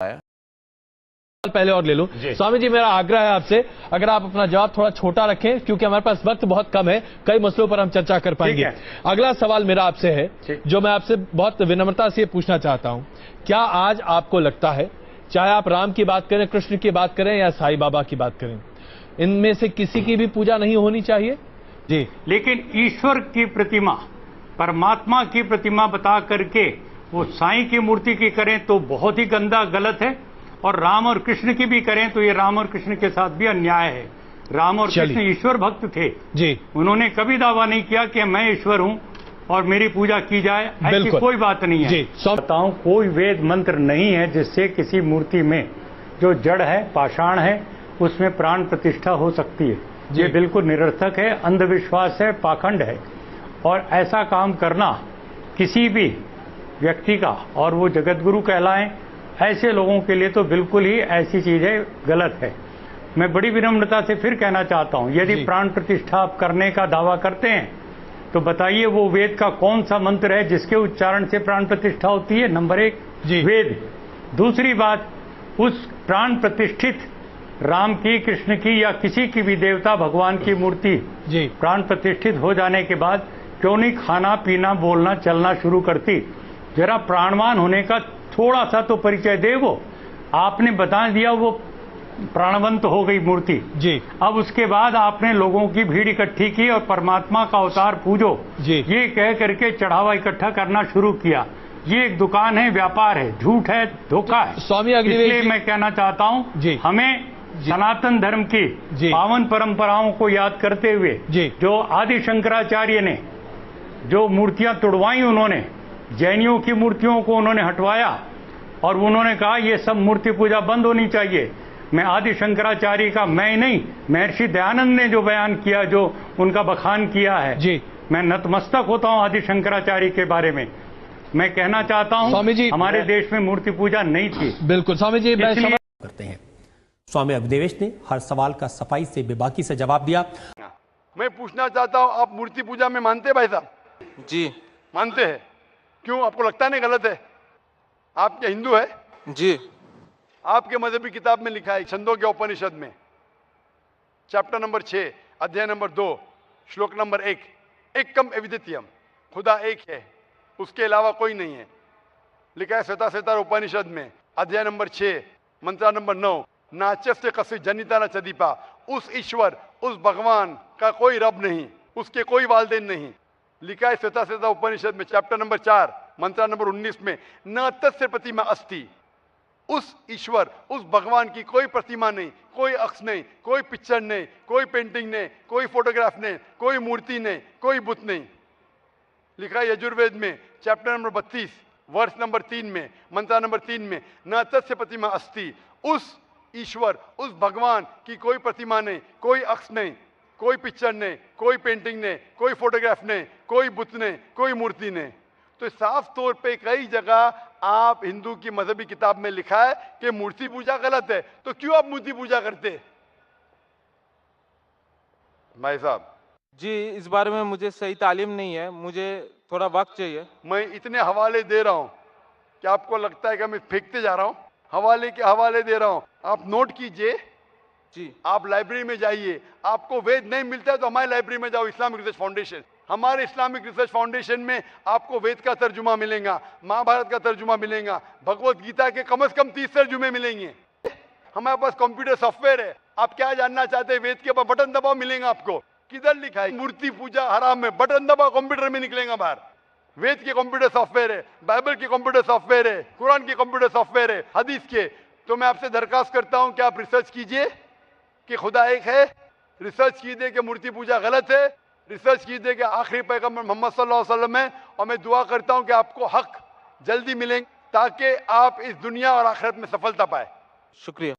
पहले और ले लूं। स्वामी जी, मेरा आग्रह है आपसे, अगर आप अपना जवाब थोड़ा छोटा रखें, क्योंकि हमारे पास वक्त बहुत कम है, कई मसलों पर हम चर्चा कर पाएंगे। अगला सवाल मेरा आपसे है, जो मैं आपसे बहुत विनम्रता से पूछना चाहता हूं। क्या आज आपको लगता है, चाहे आप राम की बात करें, कृष्ण की बात करें या साईं बाबा की बात करें, इनमें से किसी की भी पूजा नहीं होनी चाहिए? जी, लेकिन ईश्वर की प्रतिमा, परमात्मा की प्रतिमा बता करके वो साईं की मूर्ति की करें तो बहुत ही गंदा, गलत है। और राम और कृष्ण की भी करें तो ये राम और कृष्ण के साथ भी अन्याय है। राम और कृष्ण ईश्वर भक्त थे जी, उन्होंने कभी दावा नहीं किया कि मैं ईश्वर हूं और मेरी पूजा की जाए, ऐसी कोई बात नहीं है। बताऊं, कोई वेद मंत्र नहीं है जिससे किसी मूर्ति में जो जड़ है, पाषाण है, उसमें प्राण प्रतिष्ठा हो सकती है। ये बिल्कुल निरर्थक है, अंधविश्वास है, पाखंड है। और ऐसा काम करना किसी भी व्यक्ति का, और वो जगतगुरु कहलाएं, ऐसे लोगों के लिए तो बिल्कुल ही ऐसी चीजें गलत है। मैं बड़ी विनम्रता से फिर कहना चाहता हूं, यदि प्राण प्रतिष्ठा आप करने का दावा करते हैं तो बताइए वो वेद का कौन सा मंत्र है जिसके उच्चारण से प्राण प्रतिष्ठा होती है? नंबर 1 वेद। दूसरी बात, उस प्राण प्रतिष्ठित राम की, कृष्ण की या किसी की भी देवता भगवान की मूर्ति प्राण प्रतिष्ठित हो जाने के बाद क्यों नहीं खाना पीना बोलना चलना शुरू करती? जरा प्राणवान होने का थोड़ा सा तो परिचय दे। वो आपने बता दिया वो प्राणवंत हो गई मूर्ति जी। अब उसके बाद आपने लोगों की भीड़ इकट्ठी की और परमात्मा का अवतार पूजो जी, ये कह करके चढ़ावा इकट्ठा करना शुरू किया। ये एक दुकान है, व्यापार है, झूठ है, धोखा है। स्वामी इसलिए मैं कहना चाहता हूँ, हमें सनातन धर्म की पावन परंपराओं को याद करते हुए जो आदि शंकराचार्य ने जो मूर्तियां तुड़वाई, उन्होंने जैनियों की मूर्तियों को उन्होंने हटवाया और उन्होंने कहा ये सब मूर्ति पूजा बंद होनी चाहिए। मैं आदि शंकराचार्य का, मैं नहीं, महर्षि दयानंद ने जो बयान किया, जो उनका बखान किया है जी, मैं नतमस्तक होता हूं आदि शंकराचार्य के बारे में। मैं कहना चाहता हूं, स्वामी जी, हमारे देश में मूर्ति पूजा नहीं थी। बिल्कुल स्वामी जी, करते हैं। स्वामी अवधेश ने हर सवाल का सफाई से, बेबाकी से जवाब दिया। मैं पूछना चाहता हूं, आप मूर्ति पूजा में मानते हैं भाई साहब? जी मानते हैं। क्यों, आपको लगता नहीं गलत है? आप क्या हिंदू है? जी। आपके मजहबी किताब में लिखा है, छंदोग्य उपनिषद में, चैप्टर नंबर 6, अध्याय नंबर 2, श्लोक नंबर 1, एकम अद्वितीयम, खुदा एक है, उसके अलावा कोई नहीं है। लिखा है श्वेताश्वेतर उपनिषद में, अध्याय नंबर 6, मंत्र नंबर 9, नाचस्य कस्य जनिता न चदीपा, उस ईश्वर, उस भगवान का कोई रब नहीं, उसके कोई वालदेन नहीं। लिखा है श्वेताश्वेतर उपनिषद में, चैप्टर नंबर 4, मंत्र नंबर 19 में, न तस्य प्रतिमा अस्ति, उस ईश्वर, उस भगवान की कोई प्रतिमा नहीं, कोई अक्ष नहीं, कोई पिक्चर नहीं, कोई पेंटिंग नहीं, कोई फोटोग्राफ नहीं, कोई मूर्ति नहीं, कोई बुत नहीं। लिखा है यजुर्वेद में, चैप्टर नंबर 32, वर्ष नंबर 3 में, मंत्र नंबर 3 में, न तस्य प्रतिमा अस्ति, उस ईश्वर, उस भगवान की कोई प्रतिमा नहीं, कोई अक्ष नहीं, कोई पिक्चर नहीं, कोई पेंटिंग नहीं, कोई फोटोग्राफ नहीं, कोई बुत नहीं, कोई मूर्ति नहीं। तो साफ तौर पे कई जगह आप हिंदू की मजहबी किताब में लिखा है कि मूर्ति पूजा गलत है, तो क्यों आप मूर्ति पूजा करते भाई साहब? जी, इस बारे में मुझे सही तालीम नहीं है, मुझे थोड़ा वक्त चाहिए। मैं इतने हवाले दे रहा हूं कि आपको लगता है कि मैं फेंकते जा रहा हूं। हवाले के हवाले दे रहा हूं, आप नोट कीजिए जी। आप लाइब्रेरी में जाइए, आपको वेद नहीं मिलता है तो हमारी लाइब्रेरी में जाओ, इस्लामिक रिसर्च फाउंडेशन। हमारे इस्लामिक रिसर्च फाउंडेशन में आपको वेद का तर्जुमा मिलेगा, महाभारत का तर्जुमा मिलेगा, भगवत गीता के कम से कम 30 तर्जुमे मिलेंगे। हमारे पास कंप्यूटर सॉफ्टवेयर है, आप क्या जानना चाहते हैं वेद के ऊपर बटन दबाओ, मिलेगा आपको। किधर लिखा है मूर्ति पूजा हराम है? बटन दबाओ, कंप्यूटर में निकलेगा बाहर। वेद के कंप्यूटर सॉफ्टवेयर है, बाइबल के कंप्यूटर सॉफ्टवेयर है, कुरान के कंप्यूटर सॉफ्टवेयर है, हदीस के। तो मैं आपसे दरखास्त करता हूं कि आप रिसर्च कीजिए कि खुदा एक है, रिसर्च कीजिए कि मूर्ति पूजा गलत है, रिसर्च कीजिए कि आखिरी पैगंबर मोहम्मद सल्लल्लाहु अलैहि वसल्लम है। और मैं दुआ करता हूं कि आपको हक जल्दी मिलेंगे ताकि आप इस दुनिया और आखिरत में सफलता पाए। शुक्रिया।